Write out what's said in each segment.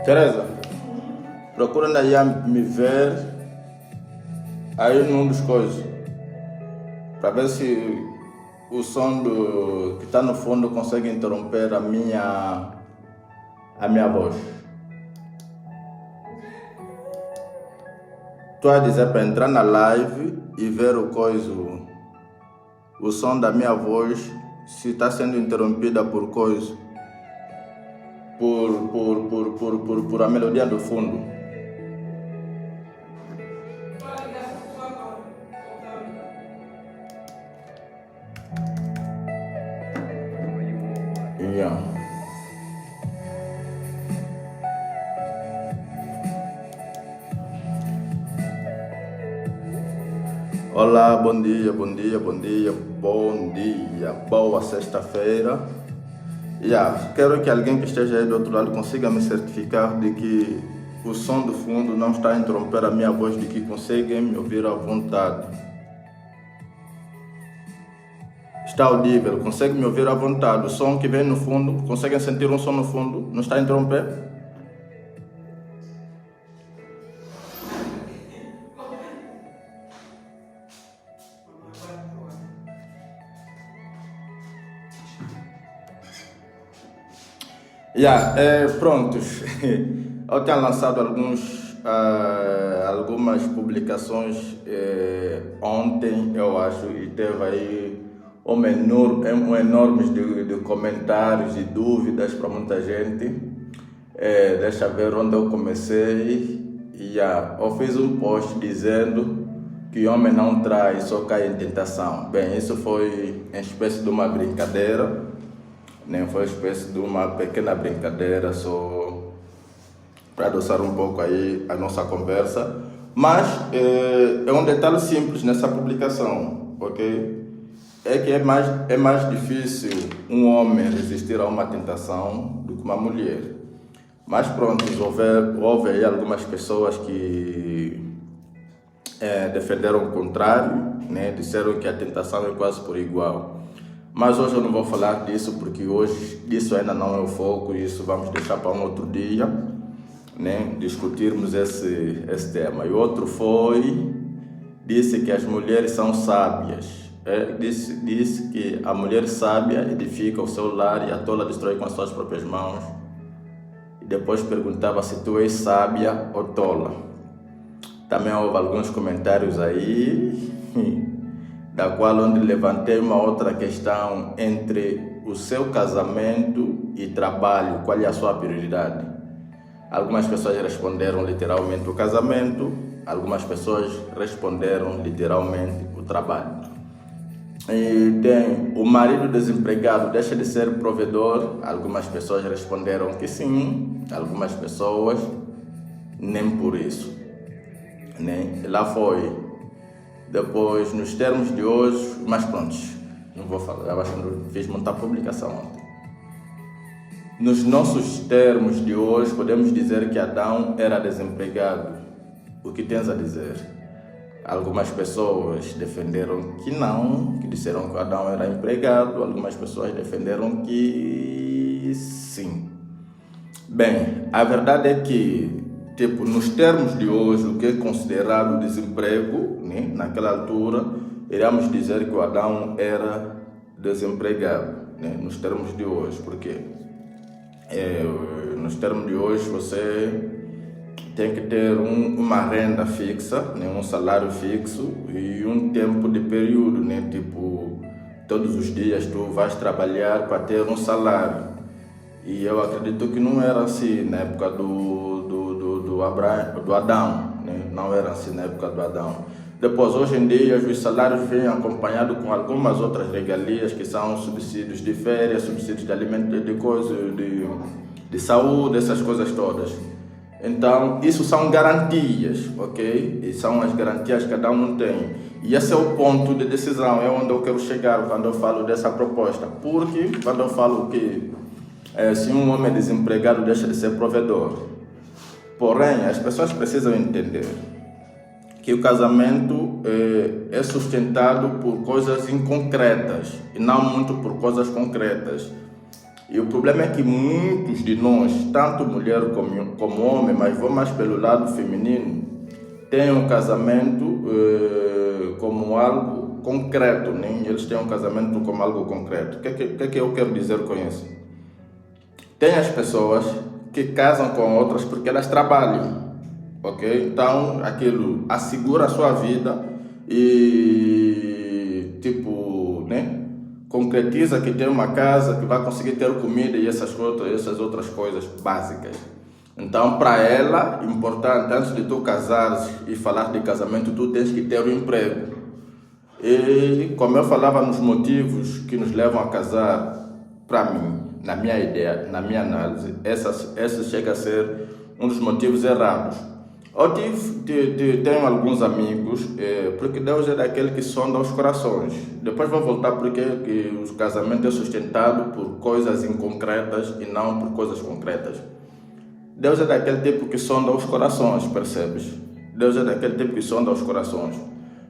Teresa, procura aí me ver aí num dos coisas, para ver se o som que está no fundo consegue interromper a minha voz. Estou a dizer para entrar na live e ver o som da minha voz, se está sendo interrompida por por a melodia do fundo. Yeah. Olá, bom dia, boa sexta-feira. Quero que alguém que esteja aí do outro lado consiga me certificar de que o som do fundo não está a interromper a minha voz, de que conseguem me ouvir à vontade. Está audível, consegue me ouvir à vontade. O som que vem no fundo, conseguem sentir um som no fundo? Não está a interromper? Prontos. Eu tinha lançado algumas publicações ontem, eu acho, e teve aí um enorme de comentários e dúvidas para muita gente. Deixa eu ver onde eu comecei. Eu fiz um post dizendo que homem não trai, só cai em tentação. Bem, isso foi uma espécie de uma brincadeira. Nem foi uma espécie de uma pequena brincadeira, só para adoçar um pouco aí a nossa conversa. Mas é um detalhe simples nessa publicação, ok? É que é mais difícil um homem resistir a uma tentação do que uma mulher. Mas pronto, houve aí algumas pessoas que defenderam o contrário, né? Disseram que a tentação é quase por igual. Mas hoje eu não vou falar disso, porque hoje isso ainda não é o foco, isso vamos deixar para um outro dia, né? Discutirmos esse tema. E outro disse que as mulheres são sábias. Disse que a mulher sábia edifica o seu lar e a tola destrói com as suas próprias mãos. E depois perguntava se tu és sábia ou tola. Também houve alguns comentários aí, da qual onde levantei uma outra questão entre o seu casamento e trabalho, qual é a sua prioridade? Algumas pessoas responderam literalmente o casamento, algumas pessoas responderam literalmente o trabalho. E tem o marido desempregado deixa de ser provedor, algumas pessoas responderam que sim, algumas pessoas nem por isso, né? Lá foi. Depois, nos termos de hoje, mas pronto, não vou falar, eu acho que fiz muita publicação ontem. Nos nossos termos de hoje, podemos dizer que Adão era desempregado. O que tens a dizer? Algumas pessoas defenderam que não, que disseram que Adão era empregado, algumas pessoas defenderam que sim. Bem, a verdade é que, nos termos de hoje, o que é considerado desemprego, né? Naquela altura, iríamos dizer que o Adão era desempregado, né? Nos termos de hoje, porque nos termos de hoje você tem que ter uma renda fixa, né? Um salário fixo e um tempo de período, né? Tipo, todos os dias tu vais trabalhar para ter um salário. E eu acredito que não era assim na época do Adão, né? Não era assim na época do Adão. Depois, hoje em dia, os salários vêm acompanhados com algumas outras regalias, que são subsídios de férias, subsídios de alimento, de saúde, essas coisas todas. Então, isso são garantias, ok? E são as garantias que cada um tem. E esse é o ponto de decisão, é onde eu quero chegar quando eu falo dessa proposta. Porque quando eu falo que se um homem é desempregado deixa de ser provedor. Porém, as pessoas precisam entender que o casamento é sustentado por coisas inconcretas e não muito por coisas concretas. E o problema é que muitos de nós, tanto mulher como homem, mas vou mais pelo lado feminino, têm um casamento como algo concreto, né? Eles têm um casamento como algo concreto. O que eu quero dizer com isso? Tem as pessoas que casam com outras porque elas trabalham, ok? Então, aquilo assegura a sua vida e, né? Concretiza que tem uma casa, que vai conseguir ter comida e essas outras coisas básicas. Então, para ela, importante, antes de tu casares e falar de casamento, tu tens que ter um emprego. E, como eu falava nos motivos que nos levam a casar, para mim, na minha ideia, na minha análise, esse chega a ser um dos motivos errados. Eu tenho alguns amigos, porque Deus é daquele que sonda os corações. Depois vou voltar porque que o casamento é sustentado por coisas inconcretas e não por coisas concretas. Deus é daquele tipo que sonda os corações, percebes? Deus é daquele tipo que sonda os corações.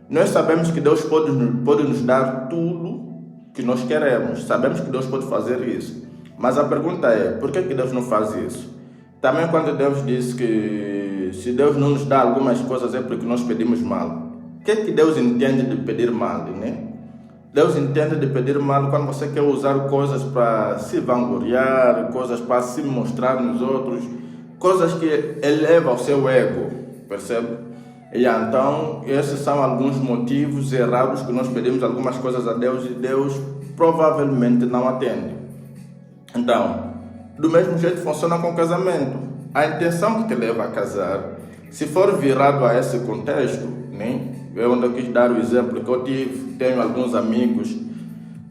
Nós sabemos que Deus pode nos dar tudo que nós queremos. Sabemos que Deus pode fazer isso. Mas a pergunta é, por que Deus não faz isso? Também quando Deus diz que se Deus não nos dá algumas coisas é porque nós pedimos mal. O que Deus entende de pedir mal, né? Deus entende de pedir mal quando você quer usar coisas para se vangloriar, coisas para se mostrar nos outros, coisas que elevam o seu ego, percebe? E então, esses são alguns motivos errados que nós pedimos algumas coisas a Deus e Deus provavelmente não atende. Então, do mesmo jeito funciona com o casamento. A intenção que te leva a casar, se for virado a esse contexto, né? É onde eu quis dar o exemplo que eu tenho alguns amigos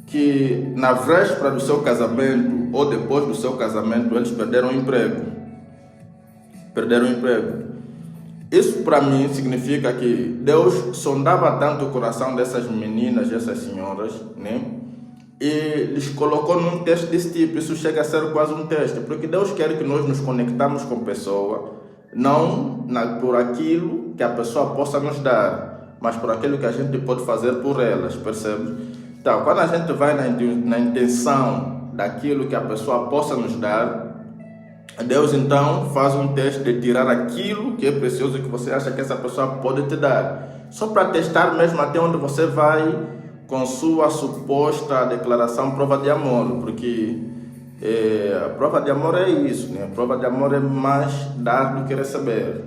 que na véspera do seu casamento ou depois do seu casamento eles perderam o emprego. Isso para mim significa que Deus sondava tanto o coração dessas meninas, dessas senhoras, né? E lhes colocou num teste desse tipo. Isso chega a ser quase um teste, porque Deus quer que nós nos conectamos com a pessoa, não por aquilo que a pessoa possa nos dar, mas por aquilo que a gente pode fazer por elas, percebe? Então, quando a gente vai na intenção daquilo que a pessoa possa nos dar, Deus então faz um teste de tirar aquilo que é precioso que você acha que essa pessoa pode te dar, só para testar mesmo até onde você vai com sua suposta declaração prova de amor, porque a prova de amor é isso, né? A prova de amor é mais dar do que receber.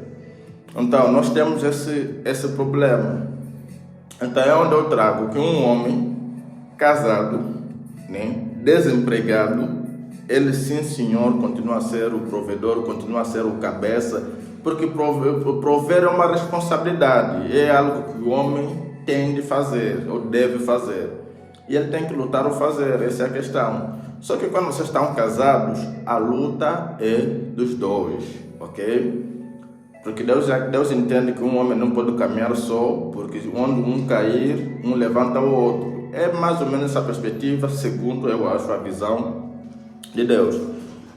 Então, nós temos esse problema. Então, é onde eu trago que um homem casado, né, desempregado, ele sim, senhor, continua a ser o provedor, continua a ser o cabeça, porque prover é uma responsabilidade, é algo que o homem tem de fazer, ou deve fazer. E ele tem que lutar ou fazer, essa é a questão. Só que quando vocês estão casados, a luta é dos dois, ok? Porque Deus entende que um homem não pode caminhar só, porque onde um cair, um levanta o outro. É mais ou menos essa perspectiva, segundo eu acho a visão de Deus.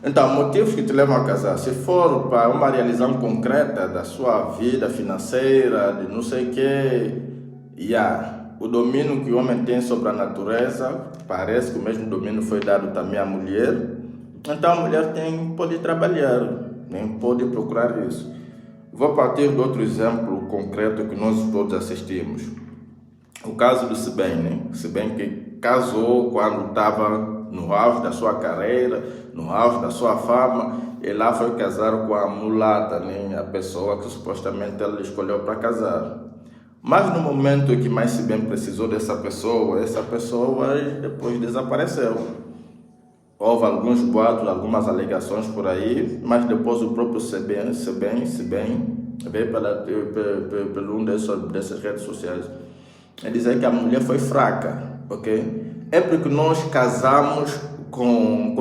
Então, motivos que te levam a casar, se for para uma realização concreta da sua vida financeira, de não sei o que, o domínio que o homem tem sobre a natureza, parece que o mesmo domínio foi dado também à mulher. Então a mulher pode trabalhar, pode procurar isso. Vou partir de outro exemplo concreto que nós todos assistimos. O caso do Sibem, né? Sibem que casou quando estava no auge da sua carreira, no auge da sua fama, e lá foi casar com a mulata, né? A pessoa que supostamente ela escolheu para casar. Mas no momento em que mais se bem precisou dessa pessoa, essa pessoa depois desapareceu. Houve alguns boatos, algumas alegações por aí, mas depois o próprio Sibem veio pelo um dessas redes sociais e dizer que a mulher foi fraca, ok? É porque nós casamos com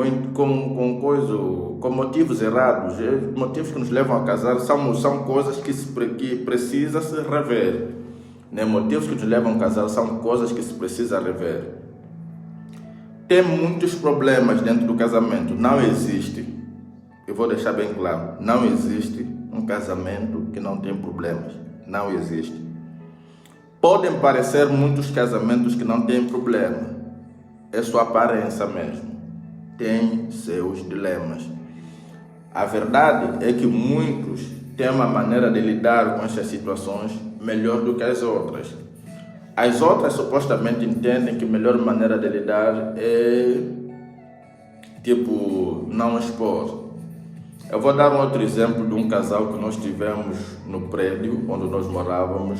motivos errados. Motivos que nos levam a casar são coisas que precisa se rever. Né? Motivos que nos levam a casar são coisas que se precisa rever. Tem muitos problemas dentro do casamento. Não existe, eu vou deixar bem claro, não existe um casamento que não tem problemas. Não existe. Podem parecer muitos casamentos que não têm problema. É sua aparência mesmo. Tem seus dilemas. A verdade é que muitos têm uma maneira de lidar com essas situações melhor do que as outras. As outras supostamente entendem que a melhor maneira de lidar é não expor. Eu vou dar um outro exemplo de um casal que nós tivemos no prédio onde nós morávamos,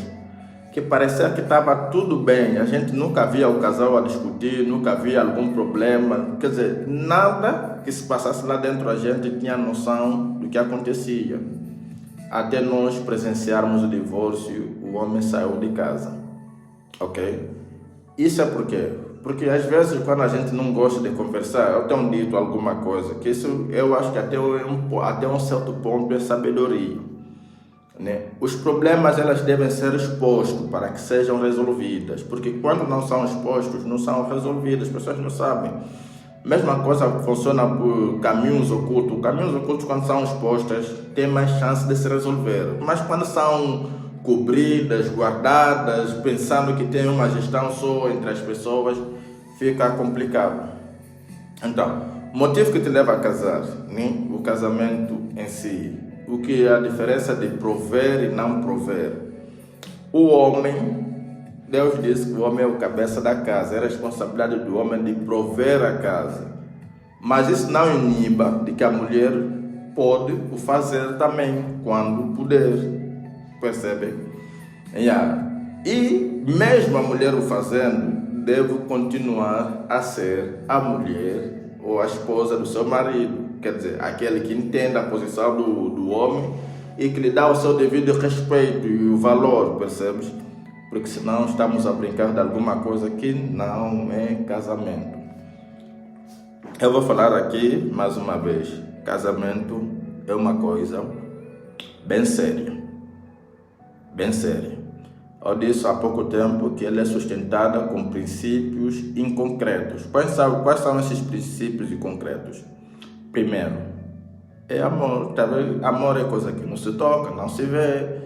que parecia que estava tudo bem, a gente nunca via o casal a discutir, nunca via algum problema, quer dizer, nada que se passasse lá dentro a gente tinha noção do que acontecia. Até nós presenciarmos o divórcio, o homem saiu de casa, ok? Isso é por quê? Porque às vezes quando a gente não gosta de conversar, eu tenho dito alguma coisa, que isso eu acho que até um certo ponto é sabedoria. Né? Os problemas elas devem ser expostos para que sejam resolvidas, porque quando não são expostos, não são resolvidas, as pessoas não sabem. Mesma coisa funciona por caminhos ocultos. Caminhos ocultos, quando são expostas, têm mais chance de se resolver, mas quando são cobridas, guardadas, pensando que tem uma gestão só entre as pessoas, fica complicado. Então, o motivo que te leva a casar, né? O casamento em si. O que é a diferença de prover e não prover? O homem, Deus disse que o homem é o cabeça da casa, é a responsabilidade do homem de prover a casa. Mas isso não iniba de que a mulher pode o fazer também, quando puder. Percebe? E mesmo a mulher o fazendo, deve continuar a ser a mulher ou a esposa do seu marido. Quer dizer, aquele que entende a posição do homem e que lhe dá o seu devido respeito e o valor, percebes? Porque senão estamos a brincar de alguma coisa que não é casamento. Eu vou falar aqui mais uma vez, casamento é uma coisa bem séria. Bem séria. Eu disse há pouco tempo que ela é sustentada com princípios inconcretos. Quais são esses princípios inconcretos? Primeiro, é amor. Tá vendo? Amor é coisa que não se toca, não se vê.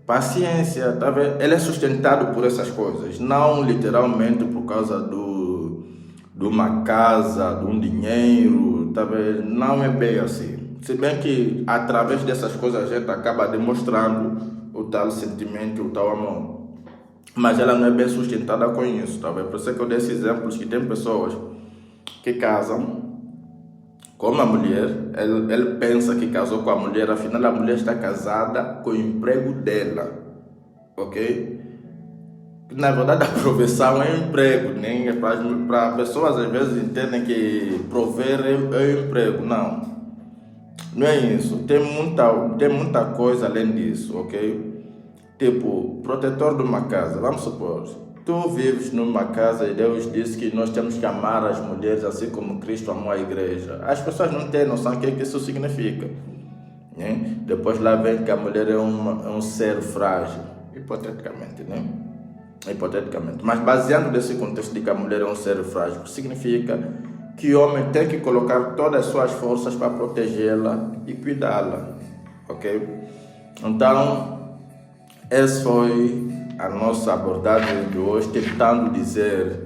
Paciência, tá vendo? Ele é sustentado por essas coisas, não literalmente por causa de uma casa, de um dinheiro, tá vendo? Não é bem assim. Se bem que através dessas coisas a gente acaba demonstrando o tal sentimento, o tal amor. Mas ela não é bem sustentada com isso, tá vendo? Por isso é que eu dei esses exemplos que tem pessoas que casam com uma mulher, ele pensa que casou com a mulher, afinal a mulher está casada com o emprego dela, ok? Na verdade a profissão é um emprego, né? Para pessoas às vezes entendem que prover é um emprego, não é isso, tem muita coisa além disso, ok? Tipo, protetor de uma casa, vamos supor, tu vives numa casa e Deus disse que nós temos que amar as mulheres assim como Cristo amou a igreja. As pessoas não têm noção do que isso significa, né? Depois lá vem que a mulher é um ser frágil, hipoteticamente, né? Hipoteticamente. Mas baseando nesse contexto de que a mulher é um ser frágil, significa que o homem tem que colocar todas as suas forças para protegê-la e cuidá-la, ok? Então, essa foi a nossa abordagem de hoje, tentando dizer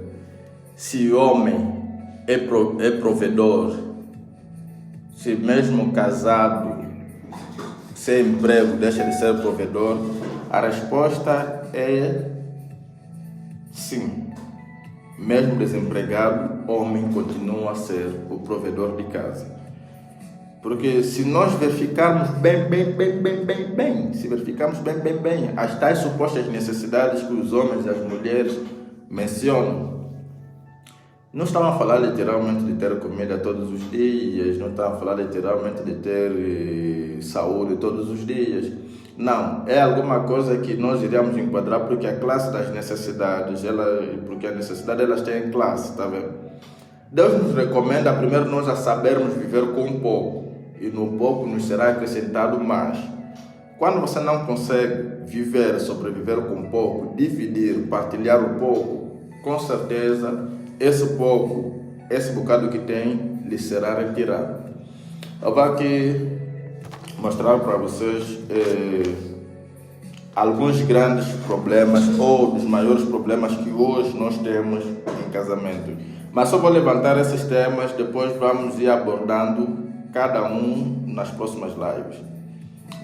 se o homem é provedor, se mesmo casado, sem emprego, deixa de ser provedor. A resposta é sim. Mesmo desempregado, o homem continua a ser o provedor de casa. Porque se nós verificarmos se verificarmos bem, as tais supostas necessidades que os homens e as mulheres mencionam, não estão a falar literalmente de ter comida todos os dias, não estão a falar literalmente de ter saúde todos os dias. Não, é alguma coisa que nós iríamos enquadrar porque a classe das necessidades, porque a necessidade elas têm classe, tá vendo? Deus nos recomenda primeiro nós a sabermos viver com pouco, e no pouco nos será acrescentado mais. Quando você não consegue viver, sobreviver com pouco, dividir, partilhar o pouco, com certeza esse pouco, esse bocado que tem, lhe será retirado. Eu vou aqui mostrar para vocês alguns grandes problemas ou dos maiores problemas que hoje nós temos em casamento. Mas só vou levantar esses temas, depois vamos ir abordando cada um nas próximas lives,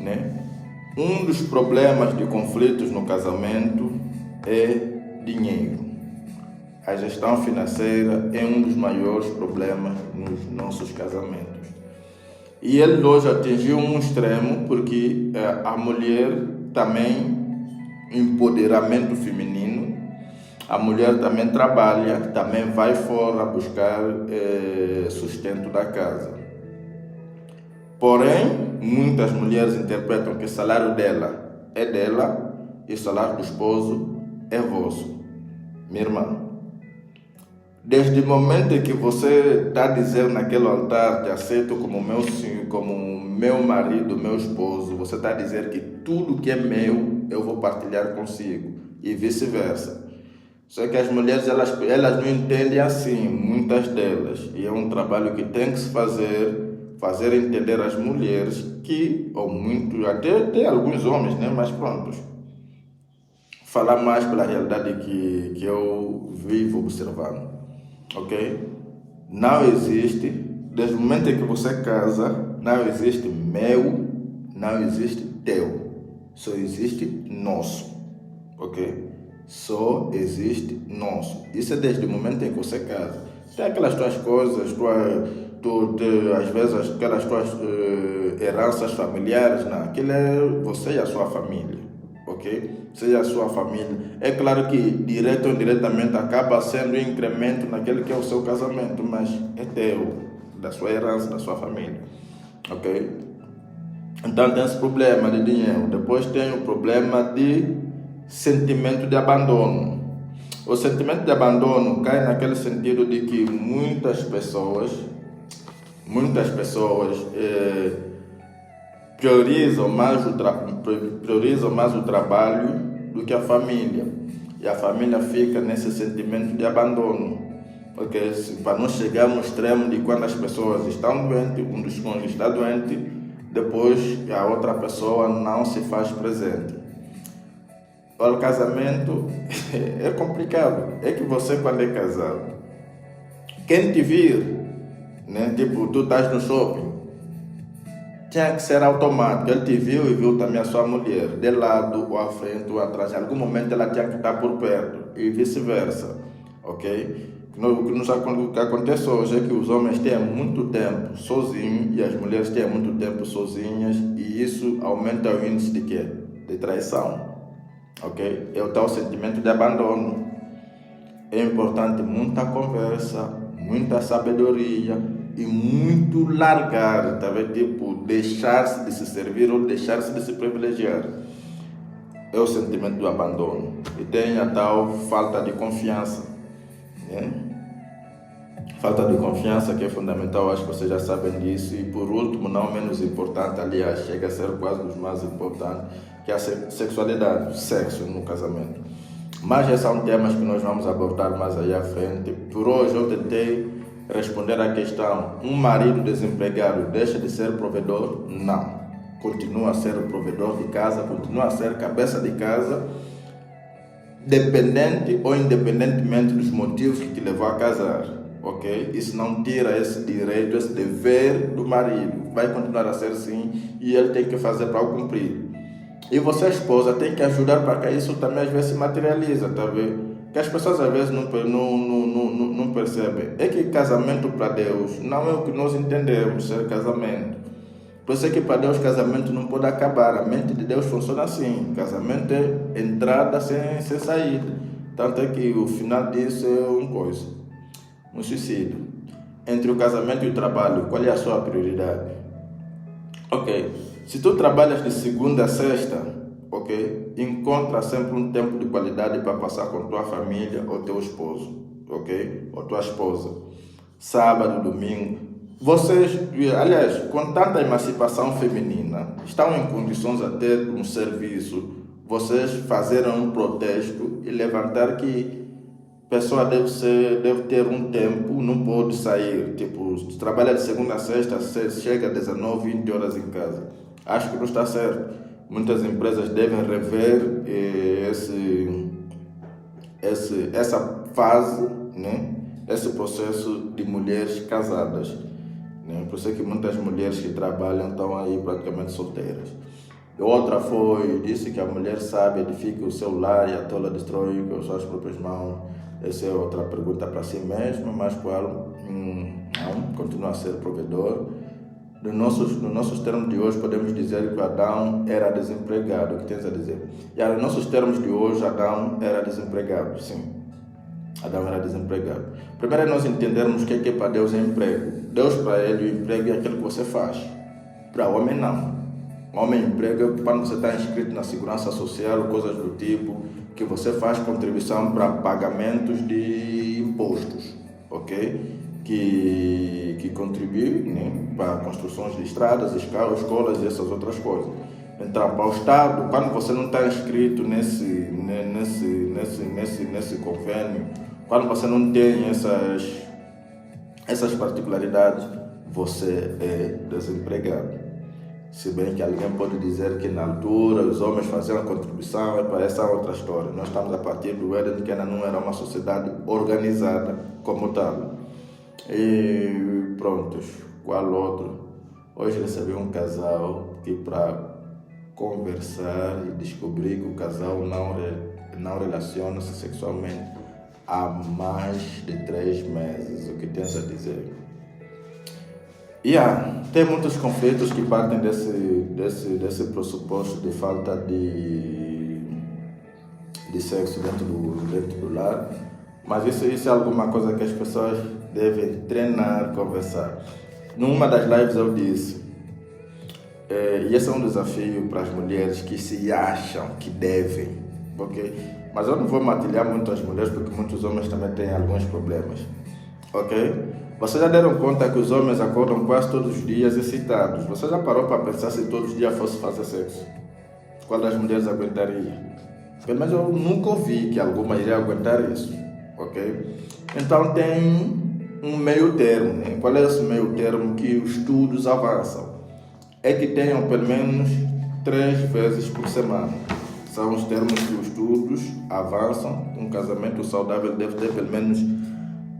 né? Um dos problemas de conflitos no casamento é dinheiro. A gestão financeira é um dos maiores problemas nos nossos casamentos. E ele hoje atingiu um extremo porque a mulher também, empoderamento feminino, a mulher também trabalha, também vai fora buscar sustento da casa. Porém, muitas mulheres interpretam que o salário dela é dela e o salário do esposo é vosso. Minha irmã, desde o momento em que você está dizendo naquele altar, te aceito como meu marido, meu esposo, você está a dizer que tudo que é meu, eu vou partilhar consigo e vice-versa. Só que as mulheres, elas não entendem assim, muitas delas. E é um trabalho que tem que se fazer entender às mulheres que, ou muito, até alguns homens, né? Mas prontos. Falar mais pela realidade que eu vivo observando. Ok? Não existe, desde o momento em que você casa, não existe meu, não existe teu. Só existe nosso. Ok? Só existe nosso. Isso é desde o momento em que você casa. Tem aquelas tuas coisas, às vezes aquelas tuas heranças familiares, não. Aquilo é você e a sua família, ok? Você e a sua família. É claro que direto ou indiretamente acaba sendo um incremento naquele que é o seu casamento, mas é teu, da sua herança, da sua família, ok? Então tem esse problema de dinheiro. Depois tem o problema de sentimento de abandono. O sentimento de abandono cai naquele sentido de que muitas pessoas priorizam mais o trabalho do que a família. E a família fica nesse sentimento de abandono. Porque para não chegar no extremo de quando as pessoas estão doentes, um dos cônjuges está doente, depois a outra pessoa não se faz presente. O casamento é complicado. É que você, quando é casado, quem te vir, né? Tipo, tu estás no shopping, tinha que ser automático. Ele te viu e viu também a sua mulher, de lado ou à frente ou atrás. Em algum momento ela tinha que estar por perto e vice-versa, ok? O que acontece hoje é que os homens têm muito tempo sozinhos e as mulheres têm muito tempo sozinhas, e isso aumenta o índice de quê? De traição. Ok? É o tal sentimento de abandono. É importante muita conversa, muita sabedoria e muito largar, talvez tipo deixar-se de se servir ou deixar-se de se privilegiar. É o sentimento do abandono. E tem a tal falta de confiança, né? Falta de confiança que é fundamental, acho que vocês já sabem disso. E por último, não menos importante, aliás, chega a ser quase dos mais importantes, que é a sexualidade, o sexo no casamento. Mas esses são temas que nós vamos abordar mais aí à frente. Por hoje eu tentei responder à questão: um marido desempregado deixa de ser provedor? Não. Continua a ser o provedor de casa, continua a ser cabeça de casa, dependente ou independentemente dos motivos que te levou a casar. Ok? Isso não tira esse direito, esse dever do marido. Vai continuar a ser assim e ele tem que fazer para o cumprir. E você, esposa, tem que ajudar para que isso também às vezes se materializa, tá vendo? Que as pessoas às vezes não percebem. É que casamento para Deus não é o que nós entendemos ser casamento. Por isso é que para Deus casamento não pode acabar. A mente de Deus funciona assim. Casamento é entrada sem saída. Tanto é que o final disso é um suicídio. Entre o casamento e o trabalho, qual é a sua prioridade? Ok. Se tu trabalhas de segunda a sexta, ok? Encontra sempre um tempo de qualidade para passar com tua família ou teu esposo, ok? Ou tua esposa. sábado, domingo. Vocês, aliás, com tanta emancipação feminina, estão em condições de ter um serviço, vocês fazerem um protesto e levantar que a pessoa deve ter um tempo, não pode sair, tipo, trabalha de segunda a sexta, chega às 19, 20 horas em casa. Acho que não está certo. Muitas empresas devem rever essa fase, né? Esse processo de mulheres casadas, né? Por isso é que muitas mulheres que trabalham estão aí praticamente solteiras. Outra disse que a mulher sabe, edifica o seu lar e a tola destrói com as suas próprias mãos. Essa é outra pergunta para si mesma, mas qual não, continua a ser provedor. Nos nossos termos de hoje, podemos dizer que Adão era desempregado. O que tens a dizer? E nos nossos termos de hoje, Adão era desempregado, sim. Adão era desempregado. Primeiro é nós entendermos o que é para Deus é emprego. Deus para ele, o emprego é aquilo que você faz. Para o homem, não. O homem emprega quando você está inscrito na segurança social, coisas do tipo, que você faz contribuição para pagamentos de impostos, ok? Que contribui, né, para construções de estradas, escolas e essas outras coisas. Então, para o Estado, quando você não está inscrito nesse convênio, quando você não tem essas particularidades, você é desempregado. Se bem que alguém pode dizer que na altura os homens faziam a contribuição, para essa outra história. Nós estamos a partir do Éden, que ainda não era uma sociedade organizada como tal. E prontos, qual outro? Hoje recebi um casal que para conversar e descobrir que o casal não relaciona-se sexualmente há mais de 3 meses. O que tens a dizer? Tem muitos conflitos que partem desse pressuposto de falta de sexo dentro do lar, mas isso é alguma coisa que as pessoas devem treinar, conversar. Numa das lives eu disse, e esse é um desafio para as mulheres que se acham que devem, ok? Mas eu não vou matilhar muito as mulheres porque muitos homens também têm alguns problemas, ok? Vocês já deram conta que os homens acordam quase todos os dias excitados. Você já parou para pensar se todos os dias fosse fazer sexo? Qual das mulheres aguentaria? Pelo menos eu nunca ouvi que alguma iria aguentar isso, ok? Então tem um meio termo, né? Qual é esse meio termo que os estudos avançam? É que tenham pelo menos 3 vezes por semana. São os termos que os estudos avançam. Um casamento saudável deve ter pelo menos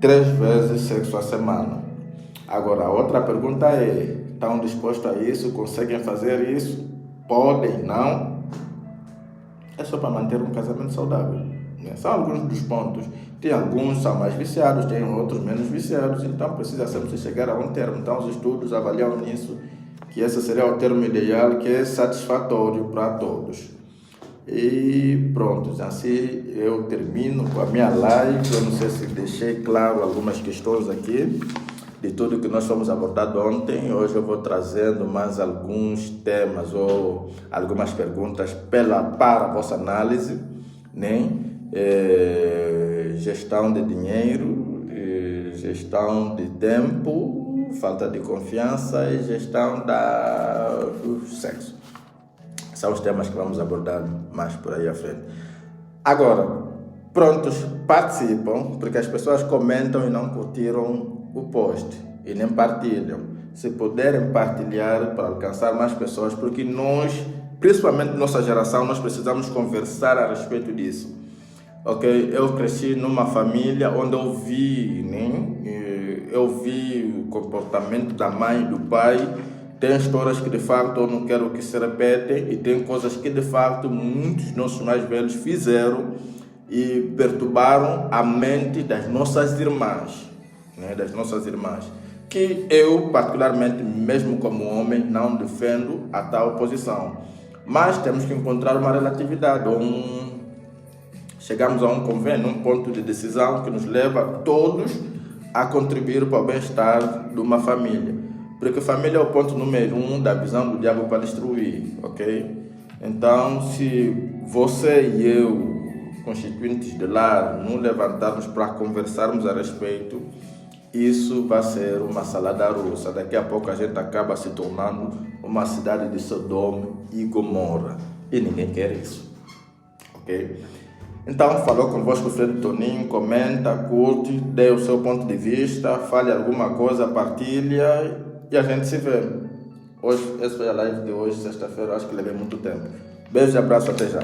3 vezes sexo a semana. Agora, a outra pergunta é, estão dispostos a isso? Conseguem fazer isso? Podem? Não? É só para manter um casamento saudável, né? São alguns dos pontos. Tem alguns que são mais viciados, tem outros menos viciados, então precisa sempre chegar a um termo. Então os estudos avaliam nisso, que esse seria o termo ideal, que é satisfatório para todos. E pronto, assim eu termino com a minha live. Eu não sei se deixei claro algumas questões aqui de tudo que nós fomos abordado ontem. Hoje eu vou trazendo mais alguns temas ou algumas perguntas para a vossa análise, né? Gestão de dinheiro, gestão de tempo, falta de confiança e gestão do sexo. São os temas que vamos abordar mais por aí à frente. Agora, prontos, participam, porque as pessoas comentam e não curtiram o post e nem partilham. Se puderem partilhar para alcançar mais pessoas, porque nós, principalmente nossa geração, nós precisamos conversar a respeito disso. Ok? Eu cresci numa família onde eu vi, né? Eu vi o comportamento da mãe e do pai. Tem histórias que de fato eu não quero que se repetem e tem coisas que de fato muitos nossos mais velhos fizeram e perturbaram a mente das nossas irmãs, né? Das nossas irmãs, que eu particularmente, mesmo como homem, não defendo a tal posição, mas temos que encontrar uma relatividade, chegamos a um convênio, um ponto de decisão que nos leva todos a contribuir para o bem-estar de uma família. Porque família é o ponto número 1 da visão do diabo para destruir, ok? Então, se você e eu, constituintes de lar, nos levantarmos para conversarmos a respeito, isso vai ser uma salada russa. Daqui a pouco a gente acaba se tornando uma cidade de Sodoma e Gomorra. E ninguém quer isso. Ok? Então, falou convosco o Fred Toninho. Comenta, curte, dê o seu ponto de vista, fale alguma coisa, partilha e a gente se vê. Hoje, essa foi a live de hoje, sexta-feira. Acho que levei muito tempo. Beijo e abraço, até já.